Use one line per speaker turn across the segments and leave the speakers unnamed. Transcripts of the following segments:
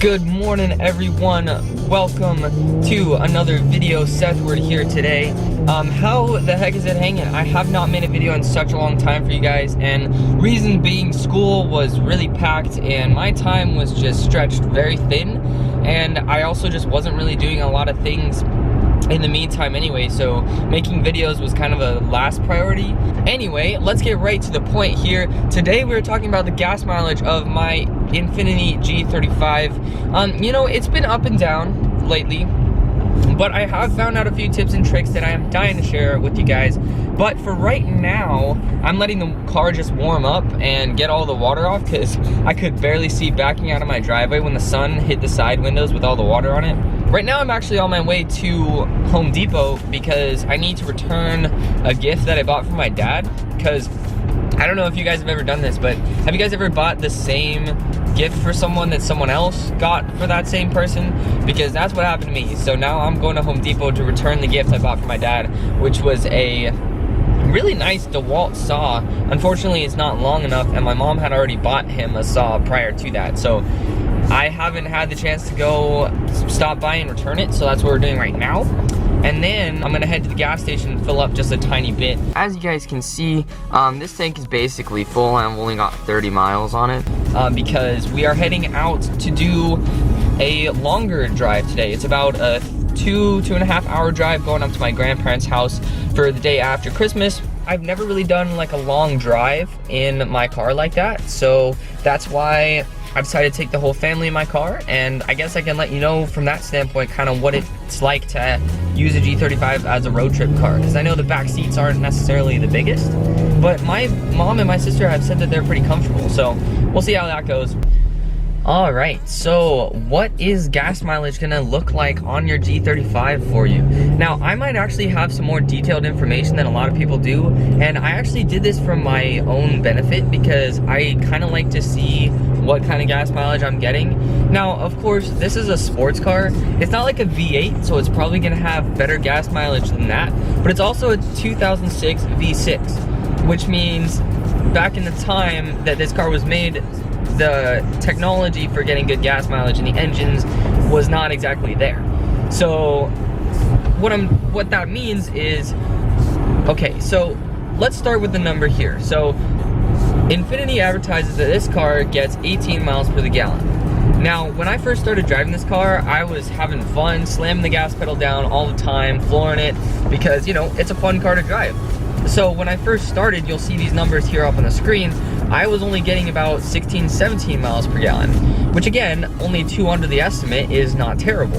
Good morning, everyone. Welcome to another video. Sethward here today. How the heck is it hanging? I have not made a video in such a long time for you guys, and reason being, school was really packed and my time was just stretched very thin, and I also just wasn't really doing a lot of things in the meantime anyway, so making videos was kind of a last priority. Anyway, let's get right to the point here. Today we're talking about the gas mileage of my Infiniti G35. You know, it's been up and down lately, but I have found out a few tips and tricks that I am dying to share with you guys. But for right now, I'm letting the car just warm up and get all the water off, because I could barely see backing out of my driveway when the sun hit the side windows with all the water on it. Right now I'm actually on my way to Home Depot because I need to return a gift that I bought for my dad. Because I don't know if you guys have ever done this, but have you guys ever bought the same gift for someone that someone else got for that same person? Because that's what happened to me. So now I'm going to Home Depot to return the gift I bought for my dad, which was a really nice DeWalt saw. Unfortunately, it's not long enough, and my mom had already bought him a saw prior to that. So I haven't had the chance to go stop by and return it, so that's what we're doing right now. And then I'm gonna head to the gas station and fill up just a tiny bit. As you guys can see, this tank is basically full. I've only got 30 miles on it because we are heading out to do a longer drive today. It's about a two and a half hour drive going up to my grandparents' house for the day after Christmas. I've never really done like a long drive in my car like that, so that's why I decided to take the whole family in my car, and I guess I can let you know from that standpoint kind of what it's like to use a G35 as a road trip car, because I know the back seats aren't necessarily the biggest, but my mom and my sister have said that they're pretty comfortable, so we'll see how that goes. Alright, so what is gas mileage gonna look like on your G35 for you? Now, I might actually have some more detailed information than a lot of people do, and I actually did this for my own benefit because I kind of like to see what kind of gas mileage I'm getting. Now, of course, this is a sports car. It's not like a V8, so it's probably gonna have better gas mileage than that, but it's also a 2006 V6, which means back in the time that this car was made, the technology for getting good gas mileage in the engines was not exactly there. So what that means is, okay, so let's start with the number here. So Infiniti advertises that this car gets 18 miles per the gallon. Now, when I first started driving this car, I was having fun, slamming the gas pedal down all the time, flooring it, because, you know, it's a fun car to drive. So when I first started, you'll see these numbers here up on the screen, I was only getting about 16, 17 miles per gallon, which again, only 2 under the estimate is not terrible.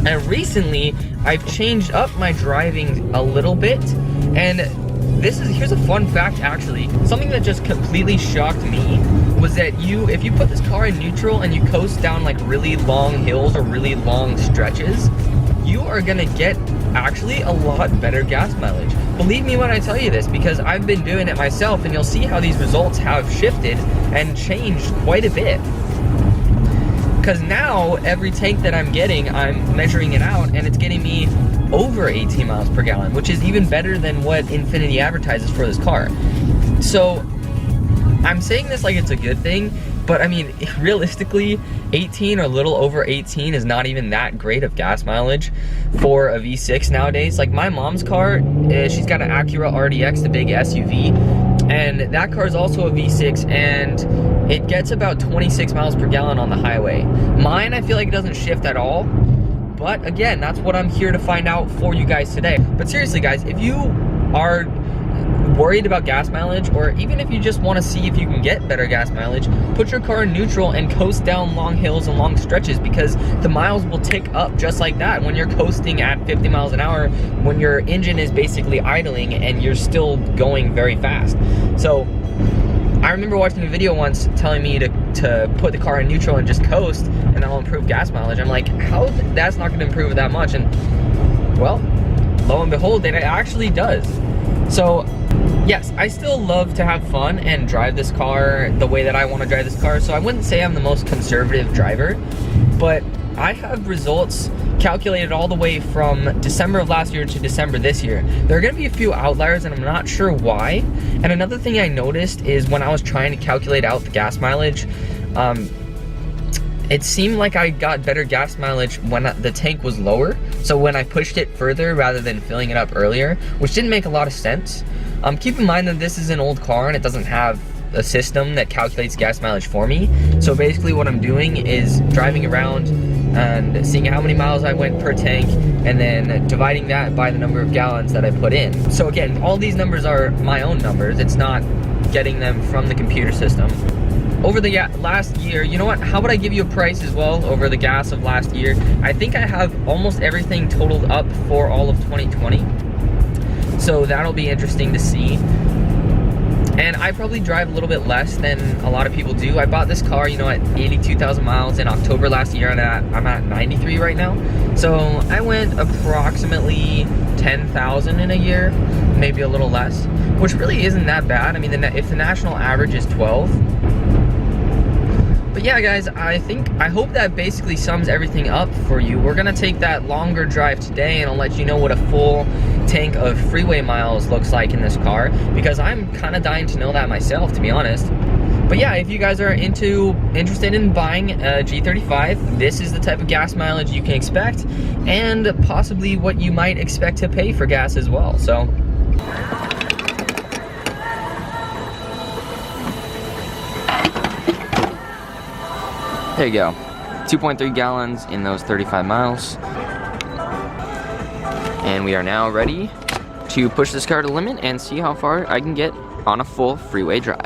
And recently, I've changed up my driving a little bit, and here's a fun fact actually. Something that just completely shocked me was that if you put this car in neutral and you coast down like really long hills or really long stretches, you are gonna get actually a lot better gas mileage. Believe me when I tell you this, because I've been doing it myself, and you'll see how these results have shifted and changed quite a bit. Because now every tank that I'm getting, I'm measuring it out and it's getting me over 18 miles per gallon, which is even better than what Infiniti advertises for this car. So I'm saying this like it's a good thing, but I mean, realistically, 18 or a little over 18 is not even that great of gas mileage for a V6 nowadays. Like my mom's car, she's got an Acura RDX, the big SUV, and that car is also a V6, and it gets about 26 miles per gallon on the highway. Mine, I feel like it doesn't shift at all, but again, that's what I'm here to find out for you guys today. But seriously guys, if you are worried about gas mileage, or even if you just want to see if you can get better gas mileage, put your car in neutral and coast down long hills and long stretches, because the miles will tick up just like that when you're coasting at 50 miles an hour, when your engine is basically idling and you're still going very fast. So I remember watching a video once telling me to put the car in neutral and just coast, and that'll improve gas mileage. I'm like, how? That's not going to improve that much. And well, lo and behold, it actually does. So yes, I still love to have fun and drive this car the way that I want to drive this car, so I wouldn't say I'm the most conservative driver, but I have results calculated all the way from December of last year to December this year. There are going to be a few outliers, and I'm not sure why. And another thing I noticed is when I was trying to calculate out the gas mileage, it seemed like I got better gas mileage when the tank was lower. So when I pushed it further rather than filling it up earlier, which didn't make a lot of sense. Keep in mind that this is an old car and it doesn't have a system that calculates gas mileage for me. So basically what I'm doing is driving around and seeing how many miles I went per tank and then dividing that by the number of gallons that I put in. So again, all these numbers are my own numbers. It's not getting them from the computer system. Over the last year, you know what, how about I give you a price as well over the gas of last year. I think I have almost everything totaled up for all of 2020. So that'll be interesting to see. And I probably drive a little bit less than a lot of people do. I bought this car, you know, at 82,000 miles in October last year, and I'm at 93 right now. So I went approximately 10,000 in a year, maybe a little less, which really isn't that bad. I mean, if the national average is 12. But yeah, guys, I hope that basically sums everything up for you. We're gonna take that longer drive today, and I'll let you know what a full tank of freeway miles looks like in this car, because I'm kind of dying to know that myself, to be honest. But yeah, if you guys are interested in buying a G35, this is the type of gas mileage you can expect, and possibly what you might expect to pay for gas as well. So there you go, 2.3 gallons in those 35 miles. And we are now ready to push this car to the limit and see how far I can get on a full freeway drive.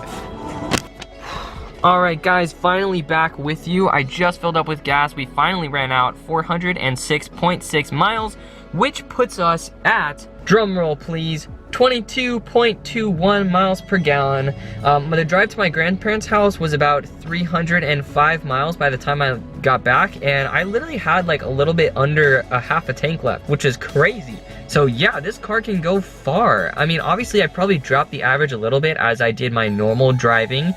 All right, guys, finally back with you. I just filled up with gas. We finally ran out 406.6 miles, which puts us at, drum roll please, 22.21 miles per gallon. The drive to my grandparents' house was about 305 miles by the time I got back, and I literally had like a little bit under a half a tank left, which is crazy. So yeah, this car can go far. I mean, obviously I probably dropped the average a little bit as I did my normal driving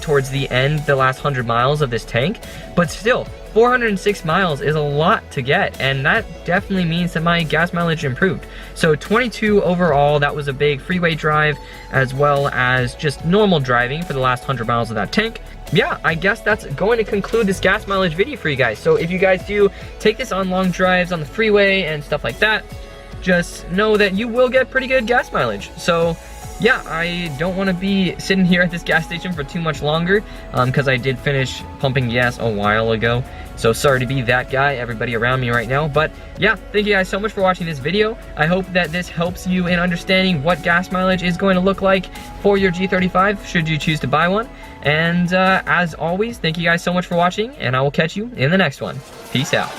towards the end, the last 100 miles of this tank, but still, 406 miles is a lot to get, and that definitely means that my gas mileage improved. So 22 overall, that was a big freeway drive, as well as just normal driving for the last 100 miles of that tank. Yeah, I guess that's going to conclude this gas mileage video for you guys. So if you guys do take this on long drives on the freeway and stuff like that, just know that you will get pretty good gas mileage. So yeah, I don't want to be sitting here at this gas station for too much longer, because I did finish pumping gas a while ago. So sorry to be that guy, everybody around me right now. But yeah, thank you guys so much for watching this video. I hope that this helps you in understanding what gas mileage is going to look like for your G35, should you choose to buy one. And as always, thank you guys so much for watching, and I will catch you in the next one. Peace out.